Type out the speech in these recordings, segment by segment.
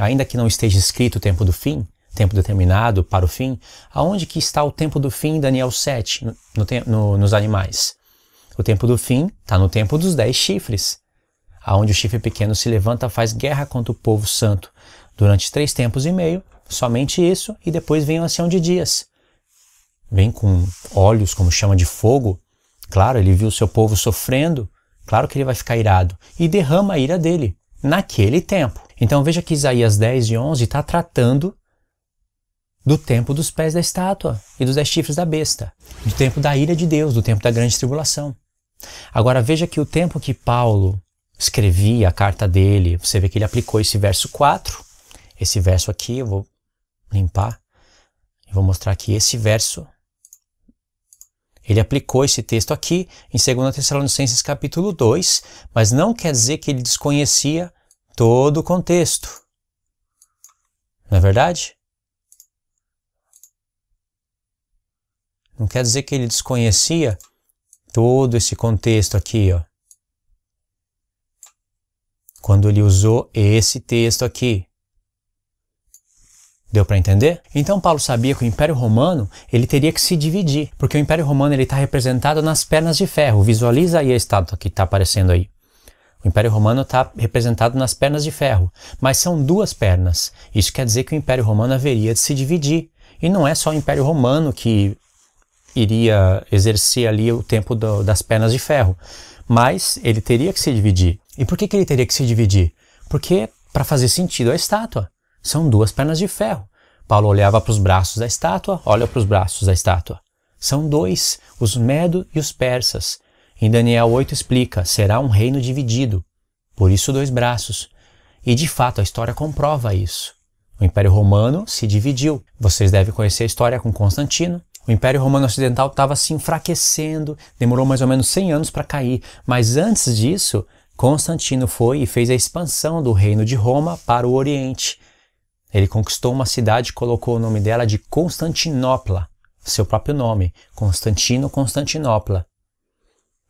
ainda que não esteja escrito o tempo do fim, tempo determinado para o fim, aonde que está o tempo do fim em Daniel 7, nos animais? O tempo do fim está no tempo dos 10 chifres, aonde o chifre pequeno se levanta, faz guerra contra o povo santo durante 3 tempos e meio, somente isso, e depois vem o ancião de dias. Vem com olhos como chama de fogo, claro, ele viu o seu povo sofrendo, claro que ele vai ficar irado, e derrama a ira dele, naquele tempo. Então veja que Isaías 10 e 11 está tratando do tempo dos pés da estátua e dos 10 chifres da besta, do tempo da ira de Deus, do tempo da grande tribulação. Agora veja que o tempo que Paulo escrevia a carta dele, você vê que ele aplicou esse verso 4, esse verso aqui, eu vou limpar, eu vou mostrar aqui esse verso, ele aplicou esse texto aqui em 2 Tessalonicenses capítulo 2, mas não quer dizer que ele desconhecia todo o contexto, não é verdade? Não quer dizer que ele desconhecia todo esse contexto aqui, ó. Quando ele usou esse texto aqui. Deu para entender? Então Paulo sabia que o Império Romano ele teria que se dividir, porque o Império Romano está representado nas pernas de ferro. Visualiza aí a estátua que está aparecendo aí. O Império Romano está representado nas pernas de ferro, mas são 2 pernas. Isso quer dizer que o Império Romano haveria de se dividir. E não é só o Império Romano que iria exercer ali o tempo das pernas de ferro, mas ele teria que se dividir. E por que ele teria que se dividir? Porque para fazer sentido a estátua, são 2 pernas de ferro. Paulo olhava para os braços da estátua, olha para os braços da estátua. São 2, os medos e os persas. Em Daniel 8 explica, será um reino dividido, por isso 2 braços. E de fato a história comprova isso. O Império Romano se dividiu. Vocês devem conhecer a história com Constantino. O Império Romano Ocidental estava se enfraquecendo, demorou mais ou menos 100 anos para cair, mas antes disso, Constantino foi e fez a expansão do reino de Roma para o Oriente. Ele conquistou uma cidade e colocou o nome dela de Constantinopla, seu próprio nome, Constantinopla.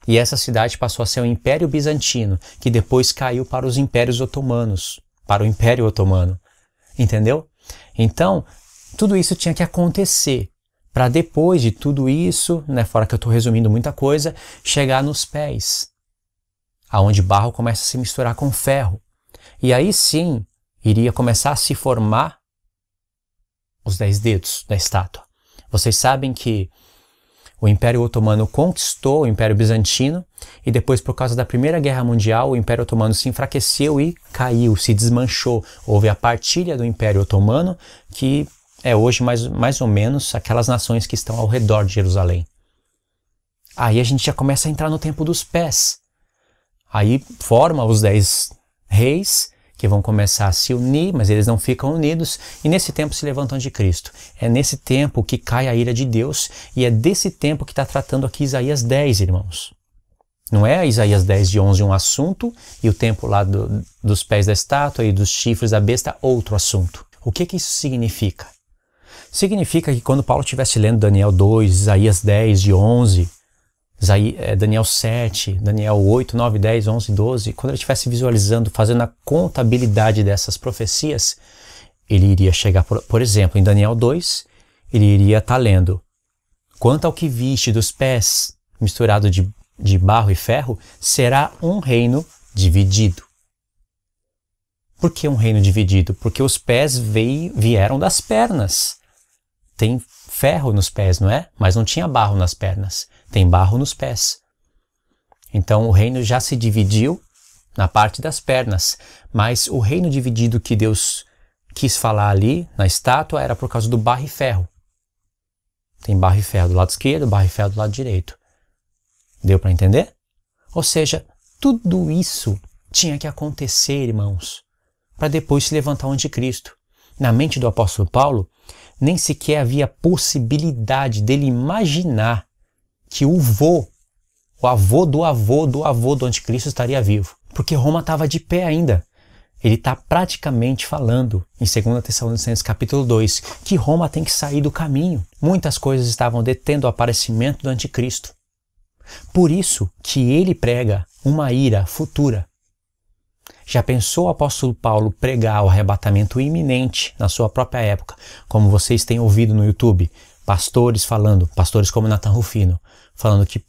E essa cidade passou a ser o Império Bizantino, que depois caiu para os Impérios Otomanos, para o Império Otomano. Entendeu? Então, tudo isso tinha que acontecer. Para depois de tudo isso, né, fora que eu estou resumindo muita coisa, chegar nos pés, aonde barro começa a se misturar com ferro. E aí sim, iria começar a se formar os 10 dedos da estátua. Vocês sabem que o Império Otomano conquistou o Império Bizantino e depois, por causa da Primeira Guerra Mundial, o Império Otomano se enfraqueceu e caiu, se desmanchou. Houve a partilha do Império Otomano, que é hoje mais ou menos aquelas nações que estão ao redor de Jerusalém. Aí a gente já começa a entrar no tempo dos pés. Aí forma os 10 reis que vão começar a se unir, mas eles não ficam unidos, e nesse tempo se levanta o anticristo. É nesse tempo que cai a ira de Deus, e é desse tempo que está tratando aqui Isaías 10, irmãos. Não é Isaías 10 de 11 um assunto, e o tempo lá dos pés da estátua e dos chifres da besta outro assunto. O que isso significa? Significa que quando Paulo estivesse lendo Daniel 2, Isaías 10 de 11, Daniel 7, Daniel 8, 9, 10, 11, 12, quando ele estivesse visualizando, fazendo a contabilidade dessas profecias, ele iria chegar, por exemplo, em Daniel 2, ele iria estar lendo: quanto ao que viste dos pés misturado de barro e ferro, será um reino dividido. Por que um reino dividido? Porque os pés vieram das pernas. Tem ferro nos pés, não é? Mas não tinha barro nas pernas. Tem barro nos pés. Então o reino já se dividiu na parte das pernas. Mas o reino dividido que Deus quis falar ali na estátua era por causa do barro e ferro. Tem barro e ferro do lado esquerdo, barro e ferro do lado direito. Deu para entender? Ou seja, tudo isso tinha que acontecer, irmãos, para depois se levantar o anticristo. Na mente do apóstolo Paulo, nem sequer havia possibilidade dele imaginar que o avô do anticristo estaria vivo. Porque Roma estava de pé ainda. Ele está praticamente falando em 2 Tessalonicenses capítulo 2 que Roma tem que sair do caminho. Muitas coisas estavam detendo o aparecimento do anticristo. Por isso que ele prega uma ira futura. Já pensou o apóstolo Paulo pregar o arrebatamento iminente na sua própria época, como vocês têm ouvido no YouTube, pastores falando, pastores como Nathan Rufino, falando que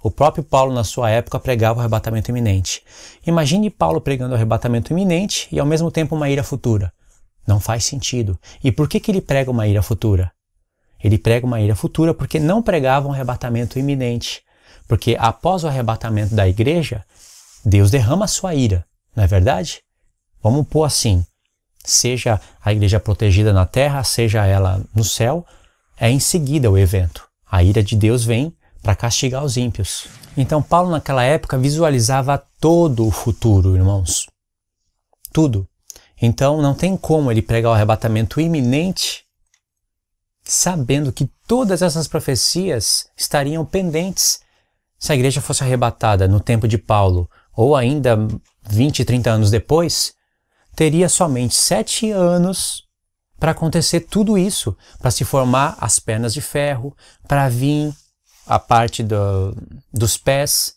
o próprio Paulo na sua época pregava o arrebatamento iminente. Imagine Paulo pregando o arrebatamento iminente e ao mesmo tempo uma ira futura. Não faz sentido. E por que ele prega uma ira futura? Ele prega uma ira futura porque não pregava um arrebatamento iminente. Porque após o arrebatamento da igreja, Deus derrama a sua ira, não é verdade? Vamos pôr assim, seja a igreja protegida na terra, seja ela no céu, é em seguida o evento. A ira de Deus vem para castigar os ímpios. Então Paulo naquela época visualizava todo o futuro, irmãos. Tudo. Então não tem como ele pregar o arrebatamento iminente sabendo que todas essas profecias estariam pendentes. Se a igreja fosse arrebatada no tempo de Paulo, ou ainda 20, 30 anos depois, teria somente 7 anos para acontecer tudo isso, para se formar as pernas de ferro, para vir a parte dos pés,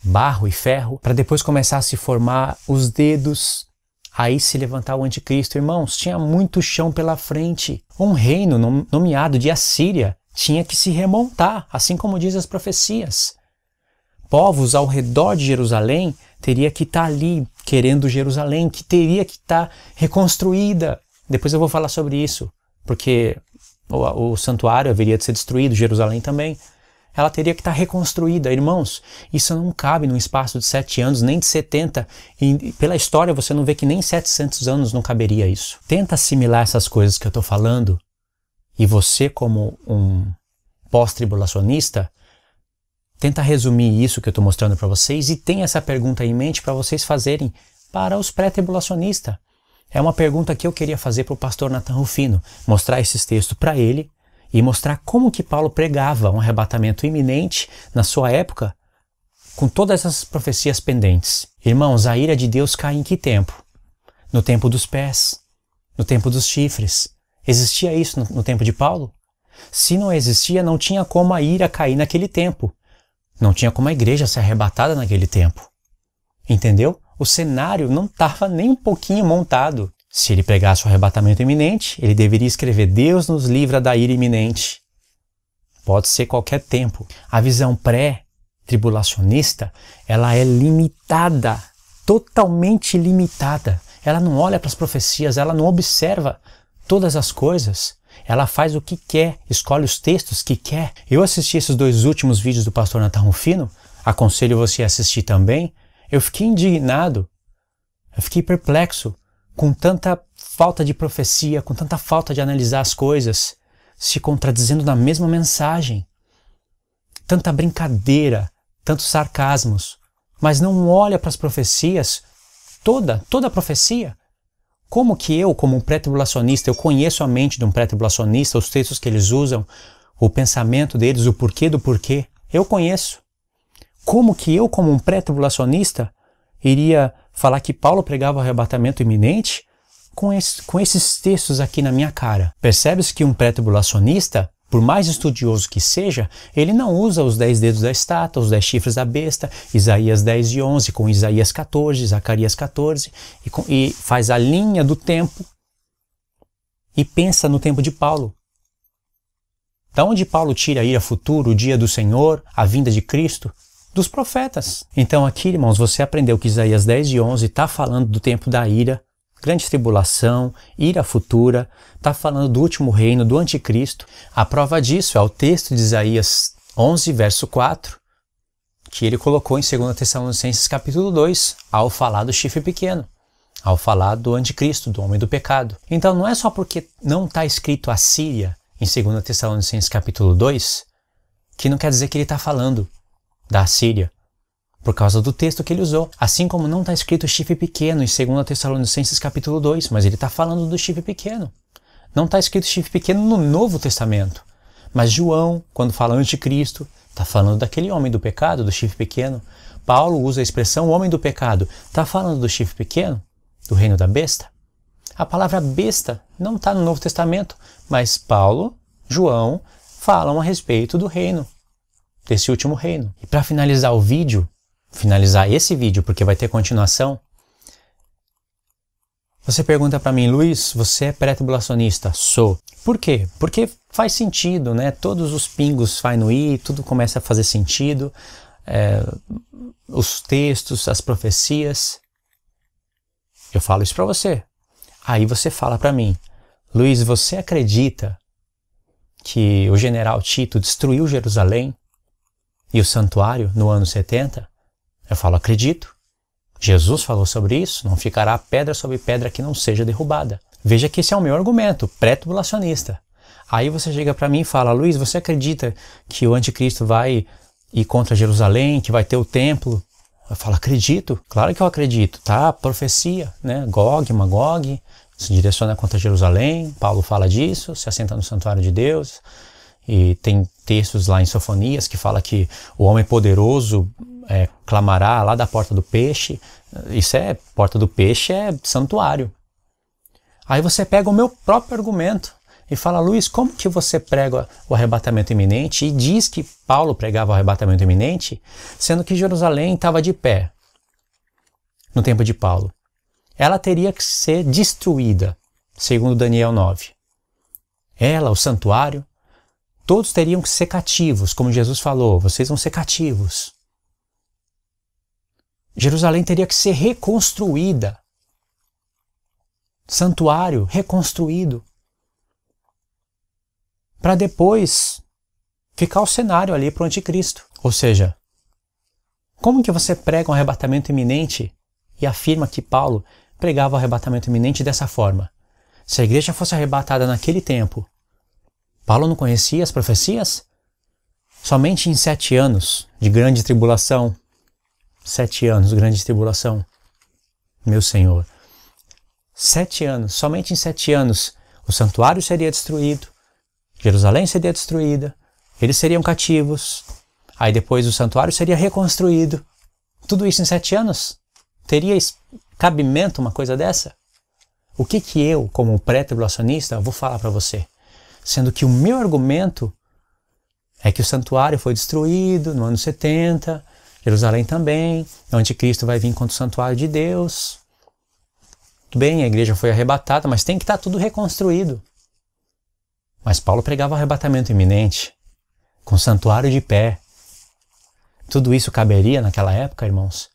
barro e ferro, para depois começar a se formar os dedos, aí se levantar o anticristo. Irmãos, tinha muito chão pela frente. Um reino nomeado de Assíria tinha que se remontar, assim como diz as profecias. Povos ao redor de Jerusalém teria que estar ali querendo Jerusalém, que teria que estar reconstruída. Depois eu vou falar sobre isso, porque o santuário haveria de ser destruído, Jerusalém também. Ela teria que estar reconstruída. Irmãos, isso não cabe num espaço de 7 anos, nem de 70. E pela história você não vê que nem 700 anos não caberia isso. Tenta assimilar essas coisas que eu estou falando. E você, como um pós-tribulacionista, tenta resumir isso que eu estou mostrando para vocês e tem essa pergunta em mente para vocês fazerem para os pré-tribulacionistas. É uma pergunta que eu queria fazer para o pastor Nathan Rufino, mostrar esses textos para ele e mostrar como que Paulo pregava um arrebatamento iminente na sua época com todas essas profecias pendentes. Irmãos, a ira de Deus cai em que tempo? No tempo dos pés, no tempo dos chifres. Existia isso no tempo de Paulo? Se não existia, não tinha como a ira cair naquele tempo. Não tinha como a igreja ser arrebatada naquele tempo. Entendeu? O cenário não estava nem um pouquinho montado. Se ele pregasse o arrebatamento iminente, ele deveria escrever: Deus nos livra da ira iminente. Pode ser qualquer tempo. A visão pré-tribulacionista, ela é limitada, totalmente limitada. Ela não olha para as profecias, ela não observa todas as coisas. Ela faz o que quer, escolhe os textos que quer. Eu assisti esses 2 últimos vídeos do pastor Nathan Rufino, aconselho você a assistir também. Eu fiquei indignado, eu fiquei perplexo com tanta falta de profecia, com tanta falta de analisar as coisas, se contradizendo na mesma mensagem. Tanta brincadeira, tantos sarcasmos, mas não olha para as profecias, toda a profecia. Como que eu, como um pré-tribulacionista, eu conheço a mente de um pré-tribulacionista, os textos que eles usam, o pensamento deles, o porquê do porquê, eu conheço. Como que eu, como um pré-tribulacionista, iria falar que Paulo pregava o arrebatamento iminente com esses textos aqui na minha cara? Percebe-se que um pré-tribulacionista, por mais estudioso que seja, ele não usa os 10 dedos da estátua, os 10 chifres da besta, Isaías 10 e 11 com Isaías 14, Zacarias 14, e faz a linha do tempo e pensa no tempo de Paulo. Da onde Paulo tira a ira futura, o dia do Senhor, a vinda de Cristo? Dos profetas. Então aqui, irmãos, você aprendeu que Isaías 10 e 11 está falando do tempo da ira, grande tribulação, ira futura, está falando do último reino, do anticristo. A prova disso é o texto de Isaías 11, verso 4, que ele colocou em 2 Tessalonicenses capítulo 2, ao falar do chifre pequeno, ao falar do anticristo, do homem do pecado. Então não é só porque não está escrito Assíria em 2 Tessalonicenses capítulo 2, que não quer dizer que ele está falando da Assíria, por causa do texto que ele usou. Assim como não está escrito chifre pequeno em 2 Tessalonicenses capítulo 2, mas ele está falando do chifre pequeno. Não está escrito chifre pequeno no Novo Testamento, mas João, quando fala anticristo, está falando daquele homem do pecado, do chifre pequeno. Paulo usa a expressão homem do pecado, está falando do chifre pequeno, do reino da besta. A palavra besta não está no Novo Testamento, mas Paulo, João, falam a respeito do reino, desse último reino. E para finalizar esse vídeo, porque vai ter continuação, Você pergunta para mim, Luiz, você é pré-tribulacionista? Sou. Por quê? Porque faz sentido, né? Todos os pingos vai no i, tudo começa a fazer sentido. Os textos, as profecias. Eu falo isso para você. Aí você fala para mim, Luiz, você acredita que o general Tito destruiu Jerusalém e o santuário no ano 70? Eu falo, acredito. Jesus falou sobre isso, não ficará pedra sobre pedra que não seja derrubada. Veja que esse é o meu argumento, pré-tribulacionista. Aí você chega para mim e fala, Luiz, você acredita que o anticristo vai ir contra Jerusalém, que vai ter o templo? Eu falo, acredito, claro que eu acredito, tá? Profecia, né? Gog, Magog, se direciona contra Jerusalém, Paulo fala disso, se assenta no santuário de Deus, e tem textos lá em Sofonias que fala que o homem poderoso clamará lá da porta do peixe. Isso porta do peixe é santuário. Aí você pega o meu próprio argumento e fala, Luiz, como que você prega o arrebatamento iminente e diz que Paulo pregava o arrebatamento iminente, sendo que Jerusalém estava de pé no tempo de Paulo? Ela teria que ser destruída, segundo Daniel 9. Ela, o santuário, todos teriam que ser cativos, como Jesus falou, vocês vão ser cativos. Jerusalém teria que ser reconstruída. Santuário reconstruído. Para depois ficar o cenário ali para o anticristo. Ou seja, como que você prega um arrebatamento iminente e afirma que Paulo pregava o arrebatamento iminente dessa forma? Se a igreja fosse arrebatada naquele tempo, Paulo não conhecia as profecias? Somente em 7 anos de grande tribulação, 7 anos, grande tribulação, meu Senhor. 7 anos, somente em 7 anos, o santuário seria destruído, Jerusalém seria destruída, eles seriam cativos, aí depois o santuário seria reconstruído. Tudo isso em 7 anos? Teria cabimento uma coisa dessa? O que eu, como pré-tribulacionista, vou falar para você? Sendo que o meu argumento é que o santuário foi destruído no ano 70, Jerusalém também, o anticristo vai vir contra o santuário de Deus. Tudo bem, a igreja foi arrebatada, mas tem que estar tudo reconstruído. Mas Paulo pregava o arrebatamento iminente, com o santuário de pé. Tudo isso caberia naquela época, irmãos?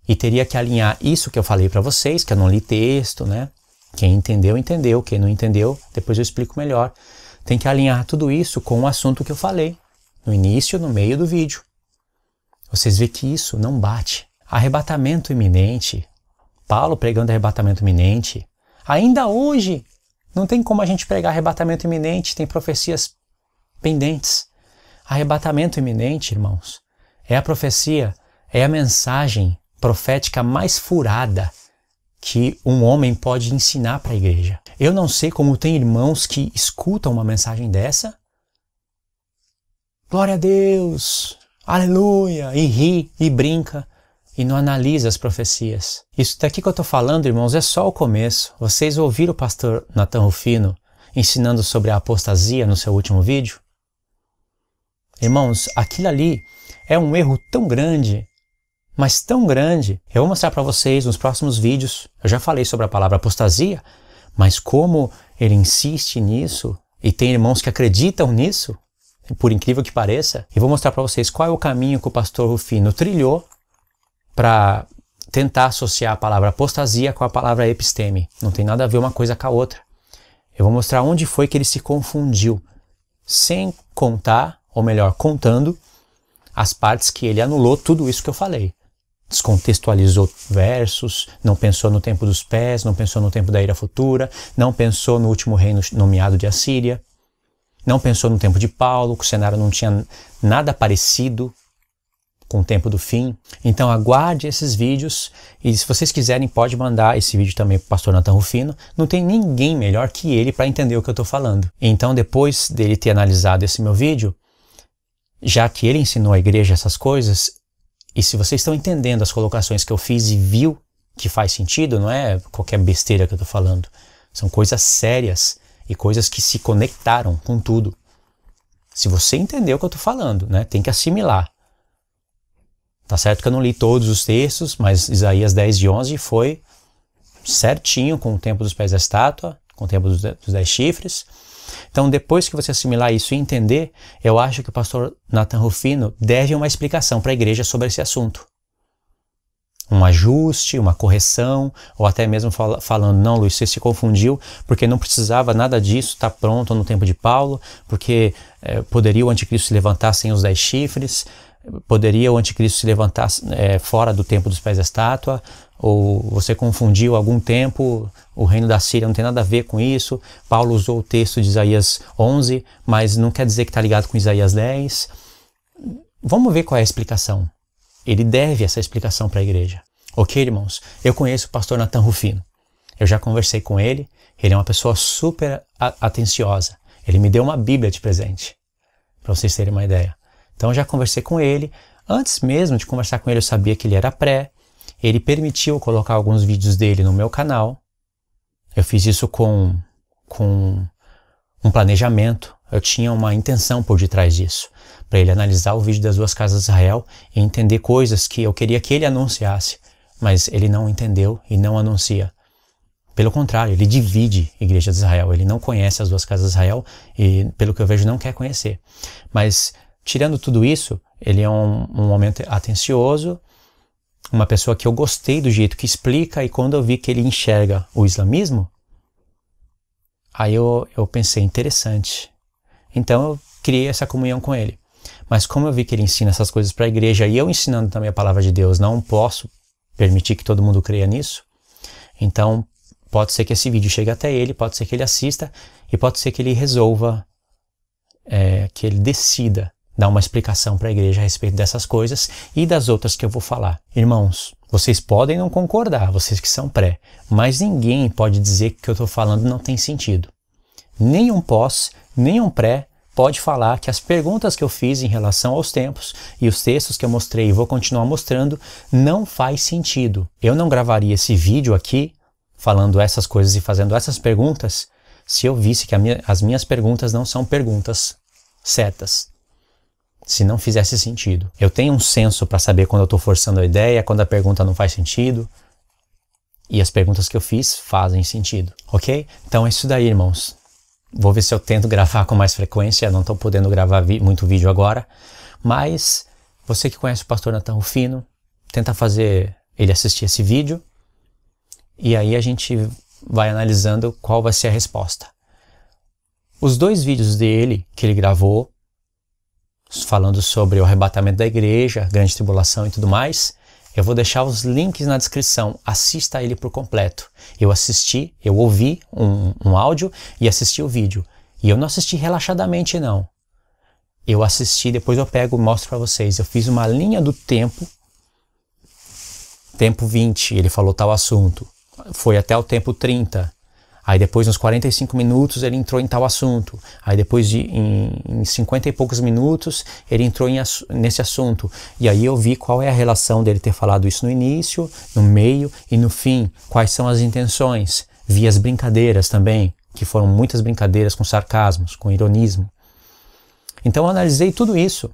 E teria que alinhar isso que eu falei para vocês, que eu não li texto, né? Quem entendeu, entendeu. Quem não entendeu, depois eu explico melhor. Tem que alinhar tudo isso com o assunto que eu falei, no início, no meio do vídeo. Vocês veem que isso não bate. Arrebatamento iminente, Paulo pregando arrebatamento iminente, ainda hoje não tem como a gente pregar arrebatamento iminente, tem profecias pendentes. Arrebatamento iminente, irmãos, é a profecia, é a mensagem profética mais furada que um homem pode ensinar para a igreja. Eu não sei como tem irmãos que escutam uma mensagem dessa, glória a Deus, aleluia, e ri, e brinca, e não analisa as profecias. Isso daqui que eu estou falando, irmãos, é só o começo. Vocês ouviram o pastor Nathan Rufino ensinando sobre a apostasia no seu último vídeo? Irmãos, aquilo ali é um erro tão grande, mas tão grande. Eu vou mostrar para vocês nos próximos vídeos. Eu já falei sobre a palavra apostasia, mas como ele insiste nisso, e tem irmãos que acreditam nisso, por incrível que pareça, e vou mostrar para vocês qual é o caminho que o pastor Rufino trilhou para tentar associar a palavra apostasia com a palavra episteme. Não tem nada a ver uma coisa com a outra. Eu vou mostrar onde foi que ele se confundiu, sem contar, ou melhor, contando as partes que ele anulou tudo isso que eu falei. Descontextualizou versos, não pensou no tempo dos pés, não pensou no tempo da ira futura, não pensou no último reino nomeado de Assíria, não pensou no tempo de Paulo, que o cenário não tinha nada parecido com o tempo do fim. Então aguarde esses vídeos, e se vocês quiserem pode mandar esse vídeo também para o pastor Nathan Rufino. Não tem ninguém melhor que ele para entender o que eu estou falando. Então depois dele ter analisado esse meu vídeo, já que ele ensinou à igreja essas coisas, e se vocês estão entendendo as colocações que eu fiz e viu que faz sentido, não é qualquer besteira que eu estou falando, são coisas sérias e coisas que se conectaram com tudo. Se você entendeu o que eu estou falando, né, tem que assimilar. Tá certo que eu não li todos os textos, mas Isaías 10:11 foi certinho com o tempo dos pés da estátua, com o tempo dos 10 chifres. Então, depois que você assimilar isso e entender, eu acho que o pastor Nathan Rufino deve uma explicação para a igreja sobre esse assunto. Um ajuste, uma correção, ou até mesmo falando, não, Luiz, você se confundiu, porque não precisava nada disso estar pronto no tempo de Paulo, porque poderia o anticristo se levantar sem os 10 chifres, poderia o anticristo se levantar fora do tempo dos pés da estátua, ou você confundiu algum tempo, o reino da Síria não tem nada a ver com isso, Paulo usou o texto de Isaías 11, mas não quer dizer que está ligado com Isaías 10. Vamos ver qual é a explicação. Ele deve essa explicação para a igreja. Ok, irmãos? Eu conheço o pastor Nathan Rufino. Eu já conversei com ele. Ele é uma pessoa super atenciosa. Ele me deu uma Bíblia de presente, para vocês terem uma ideia. Então, eu já conversei com ele. Antes mesmo de conversar com ele, eu sabia que ele era pré. Ele permitiu colocar alguns vídeos dele no meu canal. Eu fiz isso com um planejamento. Eu tinha uma intenção por detrás disso, para ele analisar o vídeo das 2 casas de Israel e entender coisas que eu queria que ele anunciasse, mas ele não entendeu e não anuncia. Pelo contrário, ele divide a igreja de Israel. Ele não conhece as 2 casas de Israel e, pelo que eu vejo, não quer conhecer. Mas, tirando tudo isso, ele é um homem atencioso, uma pessoa que eu gostei do jeito que explica, e quando eu vi que ele enxerga o islamismo, aí eu pensei, interessante. Então eu criei essa comunhão com ele. Mas como eu vi que ele ensina essas coisas para a igreja, e eu ensinando também a palavra de Deus, não posso permitir que todo mundo creia nisso, então pode ser que esse vídeo chegue até ele, pode ser que ele assista, e pode ser que ele resolva, que ele decida dar uma explicação para a igreja a respeito dessas coisas e das outras que eu vou falar. Irmãos, vocês podem não concordar, vocês que são pré, mas ninguém pode dizer que o que eu estou falando não tem sentido. Nenhum pós, nenhum pré pode falar que as perguntas que eu fiz em relação aos tempos e os textos que eu mostrei e vou continuar mostrando não faz sentido. Eu não gravaria esse vídeo aqui falando essas coisas e fazendo essas perguntas se eu visse que as minhas perguntas não são perguntas certas. Se não fizesse sentido. Eu tenho um senso para saber quando eu estou forçando a ideia, quando a pergunta não faz sentido. E as perguntas que eu fiz fazem sentido, ok? Então é isso daí, irmãos. Vou ver se eu tento gravar com mais frequência. Não estou podendo gravar muito vídeo agora. Mas você que conhece o pastor Nathan Rufino, tenta fazer ele assistir esse vídeo. E aí a gente vai analisando qual vai ser a resposta. Os 2 vídeos dele que ele gravou, falando sobre o arrebatamento da igreja, grande tribulação e tudo mais, eu vou deixar os links na descrição. Assista ele por completo. Eu ouvi um áudio e assisti o vídeo. E eu não assisti relaxadamente, não. Eu assisti, depois eu pego e mostro para vocês. Eu fiz uma linha do tempo. Tempo 20, ele falou tal assunto. Foi até o tempo 30. Aí depois, nos 45 minutos, ele entrou em tal assunto. Aí depois, em 50 e poucos minutos, ele entrou nesse assunto. E aí eu vi qual é a relação dele ter falado isso no início, no meio e no fim. Quais são as intenções. Vi as brincadeiras também, que foram muitas brincadeiras com sarcasmos, com ironismo. Então eu analisei tudo isso.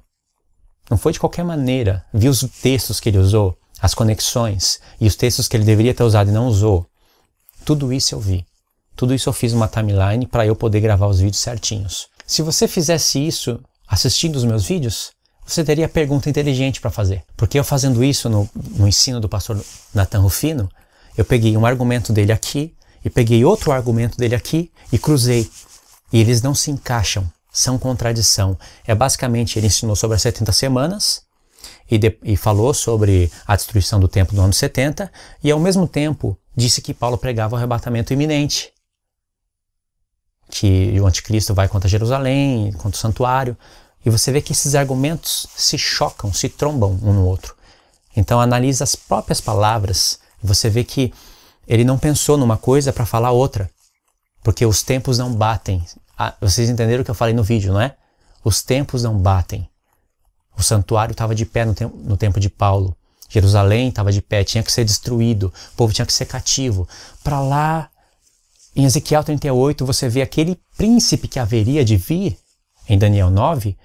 Não foi de qualquer maneira. Vi os textos que ele usou, as conexões, e os textos que ele deveria ter usado e não usou. Tudo isso eu vi. Tudo isso eu fiz uma timeline para eu poder gravar os vídeos certinhos. Se você fizesse isso assistindo os meus vídeos, você teria pergunta inteligente para fazer. Porque eu fazendo isso no ensino do pastor Nathan Rufino, eu peguei um argumento dele aqui e peguei outro argumento dele aqui e cruzei. E eles não se encaixam, são contradição. Basicamente, ele ensinou sobre as 70 semanas e falou sobre a destruição do templo do ano 70 e ao mesmo tempo disse que Paulo pregava o arrebatamento iminente. Que o anticristo vai contra Jerusalém, contra o santuário, e você vê que esses argumentos se chocam, se trombam um no outro. Então analisa as próprias palavras, e você vê que ele não pensou numa coisa para falar outra, porque os tempos não batem. Vocês entenderam o que eu falei no vídeo, não é? Os tempos não batem. O santuário estava de pé no tempo de Paulo, Jerusalém estava de pé, tinha que ser destruído, o povo tinha que ser cativo. Para lá, em Ezequiel 38, você vê aquele príncipe que haveria de vir, em Daniel 9,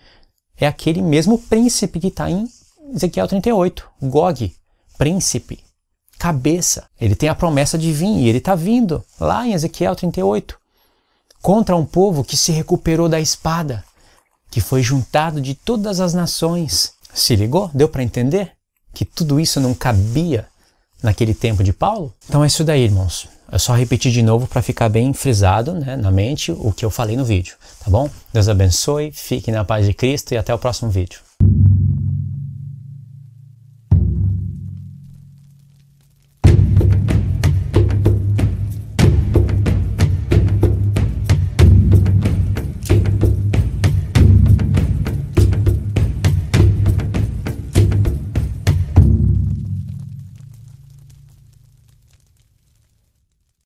é aquele mesmo príncipe que está em Ezequiel 38, Gog, príncipe. cabeça. Ele tem a promessa de vir e ele está vindo lá em Ezequiel 38 contra um povo que se recuperou da espada, que foi juntado de todas as nações. Se ligou? Deu para entender que tudo isso não cabia naquele tempo de Paulo? Então é isso daí, irmãos. Eu só repetir de novo para ficar bem frisado, né, na mente o que eu falei no vídeo, tá bom? Deus abençoe, fique na paz de Cristo e até o próximo vídeo.